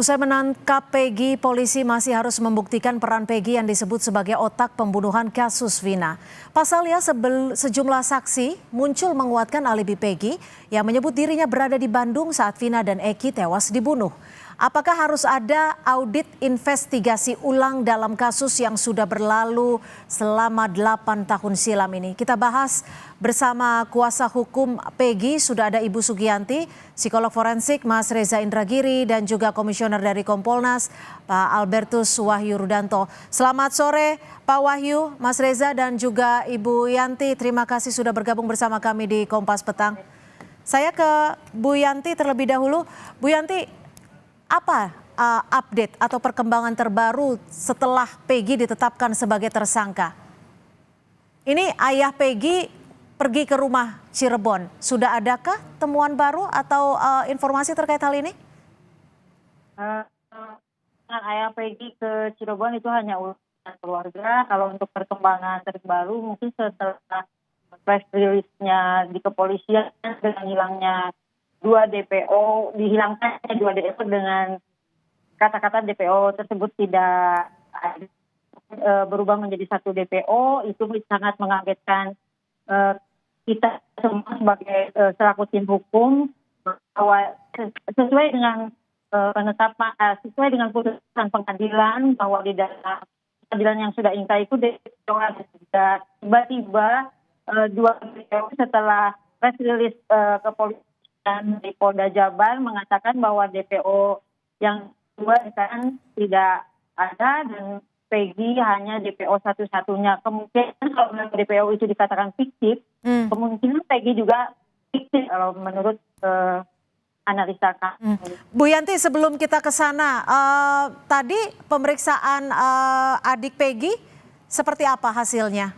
Usai menangkap Peggy, polisi masih harus membuktikan peran Peggy yang disebut sebagai otak pembunuhan kasus Vina. Pasalnya sejumlah saksi muncul menguatkan alibi Peggy yang menyebut dirinya berada di Bandung saat Vina dan Eki tewas dibunuh. Apakah harus ada audit investigasi ulang dalam kasus yang sudah berlalu selama 8 tahun silam ini? Kita bahas bersama kuasa hukum Peggy, sudah ada Ibu Sugianti, psikolog forensik Mas Reza Indragiri, dan juga komisioner dari Kompolnas Pak Albertus Wahyu Rudanto. Selamat sore Pak Wahyu, Mas Reza, dan juga Ibu Yanti. Terima kasih sudah bergabung bersama kami di Kompas Petang. Saya ke Bu Yanti terlebih dahulu. Bu Yanti, apa update atau perkembangan terbaru setelah Peggy ditetapkan sebagai tersangka? Ini ayah Peggy pergi ke rumah Cirebon. Sudah adakah temuan baru atau informasi terkait hal ini? Ayah Peggy ke Cirebon itu hanya urusan keluarga. Kalau untuk perkembangan terbaru mungkin setelah press release-nya di kepolisian dengan hilangnya dihilangkannya 2 DPO dengan kata-kata DPO tersebut tidak berubah menjadi 1 DPO, itu sangat mengagetkan kita semua sebagai selaku tim hukum, bahwa sesuai dengan sesuai dengan putusan pengadilan bahwa di dalam pengadilan yang sudah ingkrah itu DPO ada tiba-tiba 2 DPO setelah press release kepolisian di Polda Jabar mengatakan bahwa DPO yang 2 kan tidak ada dan Peggy hanya DPO satu-satunya. Kemungkinan kalau DPO itu dikatakan fiktif, kemungkinan Peggy juga fiktif kalau menurut analisa kami. Bu Yanti, sebelum kita ke sana, tadi pemeriksaan adik Peggy seperti apa hasilnya?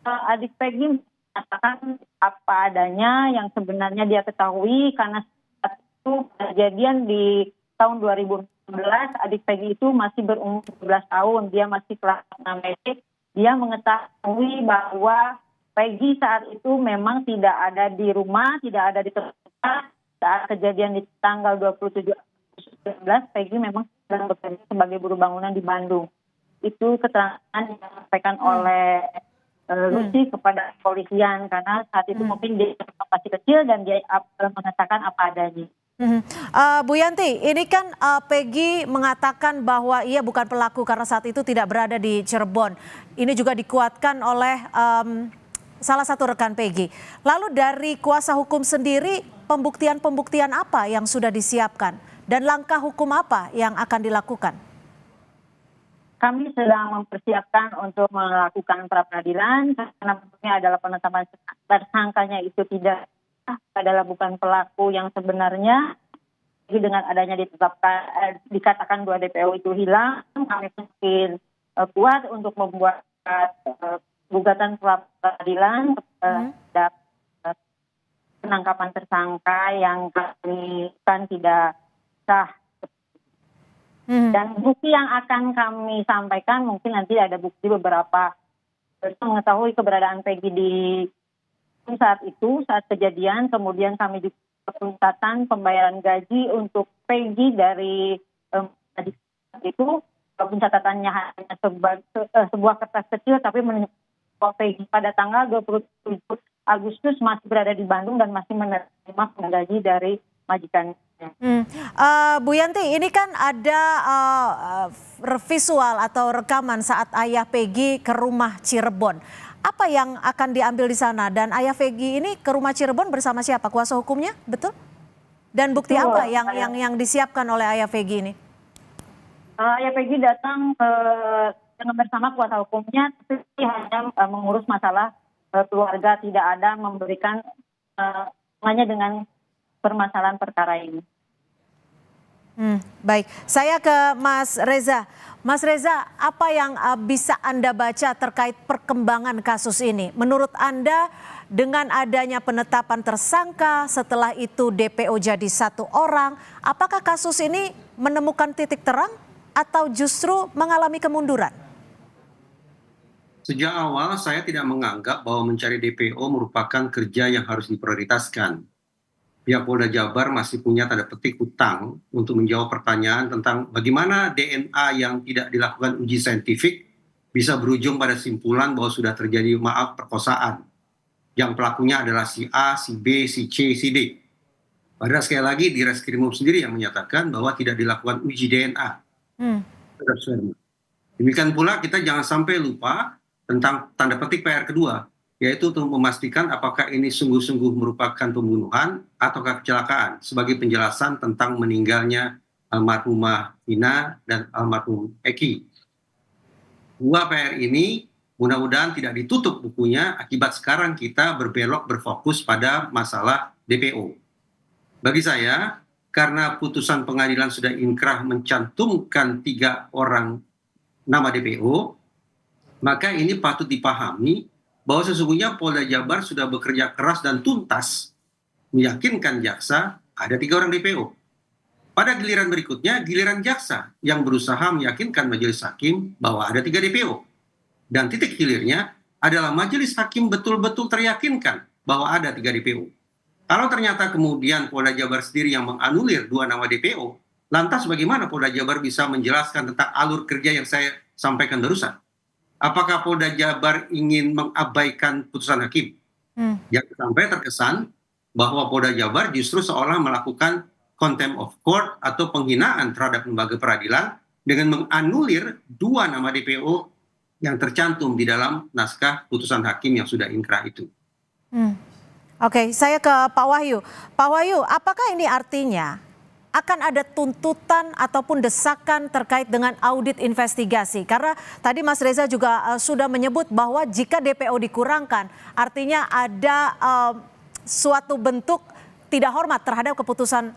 Adik Peggy mengatakan apa adanya yang sebenarnya dia ketahui, karena saat itu kejadian di tahun 2016 adik Peggy itu masih berumur 11 tahun, dia masih kelas 6 SD. Dia mengetahui bahwa Peggy saat itu memang tidak ada di rumah, tidak ada di tempat saat kejadian di tanggal 27 Agustus. Peggy memang sedang bekerja sebagai buruh bangunan di Bandung. Itu keterangan yang disampaikan oleh Lucy kepada kepolisian, karena saat itu mungkin dia masih kecil dan dia mengatakan apa adanya. Bu Yanti, ini kan Peggy mengatakan bahwa ia bukan pelaku karena saat itu tidak berada di Cirebon. Ini juga dikuatkan oleh salah satu rekan Peggy. Lalu dari kuasa hukum sendiri, pembuktian apa yang sudah disiapkan dan langkah hukum apa yang akan dilakukan? Kami sedang mempersiapkan untuk melakukan pra-peradilan karena bentuknya adalah penetapan tersangkanya itu tidak adalah bukan pelaku yang sebenarnya. Jadi dengan adanya ditetapkan dikatakan 2 DPO itu hilang, kami mungkin kuat untuk membuat gugatan pra-peradilan terhadap penangkapan tersangka yang kami kan tidak sah. Dan bukti yang akan kami sampaikan mungkin nanti ada bukti beberapa mengetahui keberadaan Peggy di saat itu, saat kejadian. Kemudian kami juga pencatatan pembayaran gaji untuk Peggy dari itu. Pencatatannya hanya sebuah kertas kecil, tapi menunjukkan Peggy pada tanggal 27 Agustus masih berada di Bandung dan masih menerima gaji dari majikannya. Bu Yanti, ini kan ada visual atau rekaman saat ayah Peggy ke rumah Cirebon. Apa yang akan diambil di sana? Dan ayah Peggy ini ke rumah Cirebon bersama siapa? Kuasa hukumnya, betul? Dan bukti apa yang disiapkan oleh ayah Peggy ini? Ayah Peggy datang dengan bersama kuasa hukumnya, tapi hanya mengurus masalah keluarga, tidak ada memberikan hanya dengan permasalahan perkara ini. Baik, saya ke Mas Reza. Mas Reza, apa yang bisa Anda baca terkait perkembangan kasus ini? Menurut Anda, dengan adanya penetapan tersangka, setelah itu DPO jadi 1 orang, apakah kasus ini menemukan titik terang atau justru mengalami kemunduran? Sejak awal saya tidak menganggap bahwa mencari DPO merupakan kerja yang harus diprioritaskan. pihak Polda Jabar masih punya tanda petik hutang untuk menjawab pertanyaan tentang bagaimana DNA yang tidak dilakukan uji saintifik bisa berujung pada simpulan bahwa sudah terjadi perkosaan yang pelakunya adalah si A, si B, si C, si D. Padahal sekali lagi di Reskrimum sendiri yang menyatakan bahwa tidak dilakukan uji DNA. Demikian pula kita jangan sampai lupa tentang tanda petik PR kedua, yaitu untuk memastikan apakah ini sungguh-sungguh merupakan pembunuhan ataukah kecelakaan sebagai penjelasan tentang meninggalnya almarhumah Vina dan almarhum Eki. Dua PR ini mudah-mudahan tidak ditutup bukunya akibat sekarang kita berbelok berfokus pada masalah DPO. Bagi saya, karena putusan pengadilan sudah inkrah mencantumkan 3 orang nama DPO, maka ini patut dipahami bahwa sesungguhnya Polda Jabar sudah bekerja keras dan tuntas meyakinkan jaksa ada 3 orang DPO. Pada giliran berikutnya, giliran jaksa yang berusaha meyakinkan majelis hakim bahwa ada 3 DPO. Dan titik hilirnya adalah majelis hakim betul-betul teryakinkan bahwa ada 3 DPO. Kalau ternyata kemudian Polda Jabar sendiri yang menganulir 2 nama DPO, lantas bagaimana Polda Jabar bisa menjelaskan tentang alur kerja yang saya sampaikan barusan? Apakah Polda Jabar ingin mengabaikan putusan hakim? Yang sampai terkesan bahwa Polda Jabar justru seolah melakukan contempt of court atau penghinaan terhadap lembaga peradilan dengan menganulir 2 nama DPO yang tercantum di dalam naskah putusan hakim yang sudah inkrah itu. Oke, saya ke Pak Wahyu. Pak Wahyu, apakah ini artinya akan ada tuntutan ataupun desakan terkait dengan audit investigasi? Karena tadi Mas Reza juga sudah menyebut bahwa jika DPO dikurangkan, artinya ada suatu bentuk tidak hormat terhadap keputusan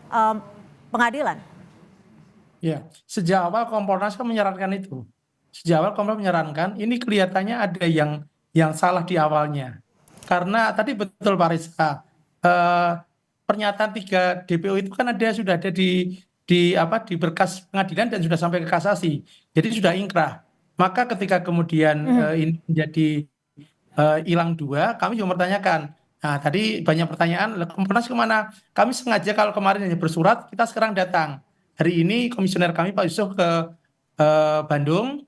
pengadilan. Ya, sejak awal Kompolnas kan menyarankan itu. Sejak awal Kompolnas menyarankan ini kelihatannya ada yang salah di awalnya. Karena tadi betul Pak Reza, pernyataan 3 DPO itu kan sudah ada di berkas pengadilan dan sudah sampai ke kasasi. Jadi sudah inkrah. Maka ketika kemudian ini menjadi hilang 2, kami juga mempertanyakan. Nah, tadi banyak pertanyaan, Kompolnas kemana? Kami sengaja kalau kemarin hanya bersurat, kita sekarang datang. Hari ini komisioner kami Pak Yusuf ke Bandung,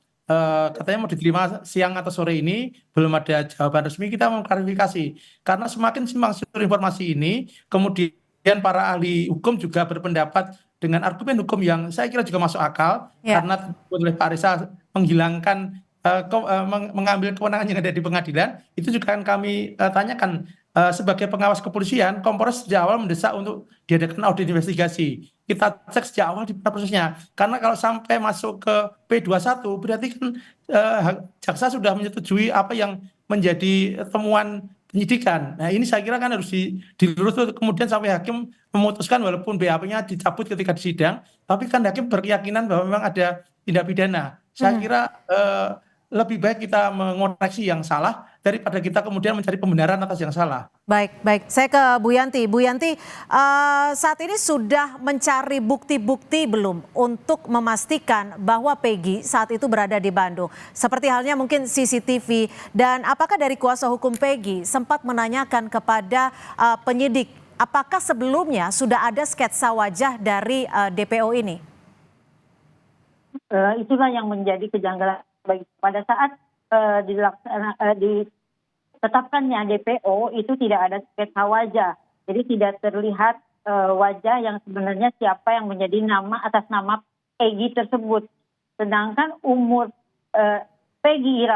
katanya mau diterima siang atau sore ini, belum ada jawaban resmi. Kita mau klarifikasi karena semakin simpang siur informasi ini, kemudian para ahli hukum juga berpendapat dengan argumen hukum yang saya kira juga masuk akal, karena oleh Pak Reza menghilangkan mengambil kewenangan yang ada di pengadilan. Itu juga akan kami tanyakan sebagai pengawas kepolisian. Kompolnas sejak awal mendesak untuk diadakan audit investigasi. Kita cek sejak awal di prosesnya. Karena kalau sampai masuk ke P21 berarti kan jaksa sudah menyetujui apa yang menjadi temuan penyidikan. Nah, ini saya kira kan harus dilurus kemudian sampai hakim memutuskan walaupun BAP-nya dicabut ketika di sidang, tapi kan hakim berkeyakinan bahwa memang ada tindak pidana. Saya kira lebih baik kita mengoreksi yang salah daripada kita kemudian mencari pembenaran atas yang salah. Baik. Saya ke Bu Yanti. Bu Yanti, saat ini sudah mencari bukti-bukti belum untuk memastikan bahwa Peggy saat itu berada di Bandung? Seperti halnya mungkin CCTV. Dan apakah dari kuasa hukum Peggy sempat menanyakan kepada penyidik, apakah sebelumnya sudah ada sketsa wajah dari DPO ini? Itulah yang menjadi kejanggalan pada saat ditetapkannya DPO itu tidak ada sketsa wajah, jadi tidak terlihat wajah yang sebenarnya siapa yang menjadi nama atas nama Peggy tersebut. Sedangkan umur Peggy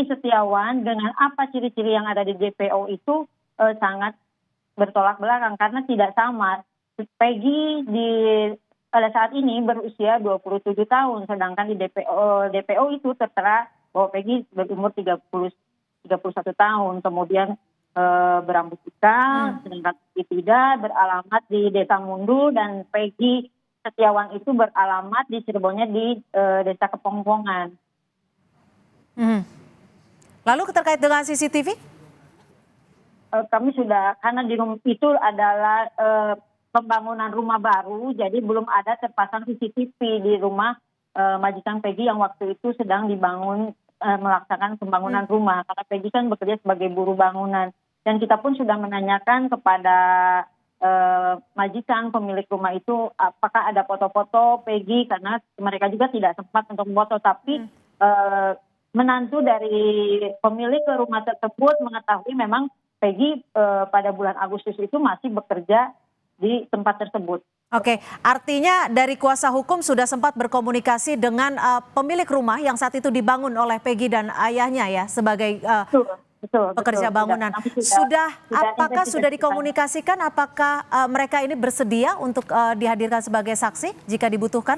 Setiawan dengan apa ciri-ciri yang ada di DPO itu sangat bertolak belakang karena tidak sama. Peggy pada saat ini berusia 27 tahun, sedangkan di DPO itu tertera bahwa Peggy berumur 31 tahun, kemudian berambut hitam, sedangkan Peggy tidak, beralamat di Desa Mundu, dan Peggy Setiawan itu beralamat di Cirebonnya di Desa Kepongpongan. Lalu terkait dengan CCTV? Kami sudah, karena di rumah itu adalah pembangunan rumah baru, jadi belum ada terpasang CCTV di rumah majikan Peggy yang waktu itu sedang dibangun, melaksanakan pembangunan rumah. Karena Peggy kan bekerja sebagai buruh bangunan. Dan kita pun sudah menanyakan kepada majikan pemilik rumah itu apakah ada foto-foto Peggy, karena mereka juga tidak sempat untuk foto, tapi menantu dari pemilik rumah tersebut mengetahui memang Peggy pada bulan Agustus itu masih bekerja di tempat tersebut. Oke, artinya dari kuasa hukum sudah sempat berkomunikasi dengan pemilik rumah yang saat itu dibangun oleh Peggy dan ayahnya ya sebagai pekerja bangunan. Apakah sudah dikomunikasikan? Apakah mereka ini bersedia untuk dihadirkan sebagai saksi jika dibutuhkan?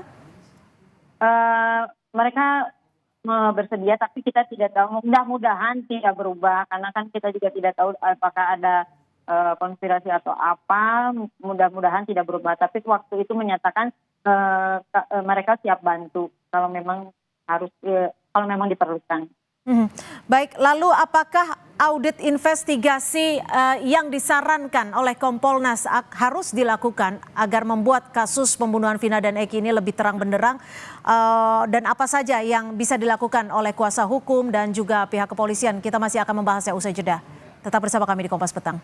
Mereka bersedia, tapi kita tidak tahu. Mudah-mudahan tidak berubah, karena kan kita juga tidak tahu apakah ada konspirasi atau apa. Mudah-mudahan tidak berubah. Tapi waktu itu menyatakan mereka siap bantu kalau memang kalau memang diperlukan. Baik, lalu apakah audit investigasi yang disarankan oleh Kompolnas harus dilakukan agar membuat kasus pembunuhan Vina dan Eki ini lebih terang benderang, dan apa saja yang bisa dilakukan oleh kuasa hukum dan juga pihak kepolisian? Kita masih akan membahasnya usai jeda. Tetap bersama kami di Kompas Petang.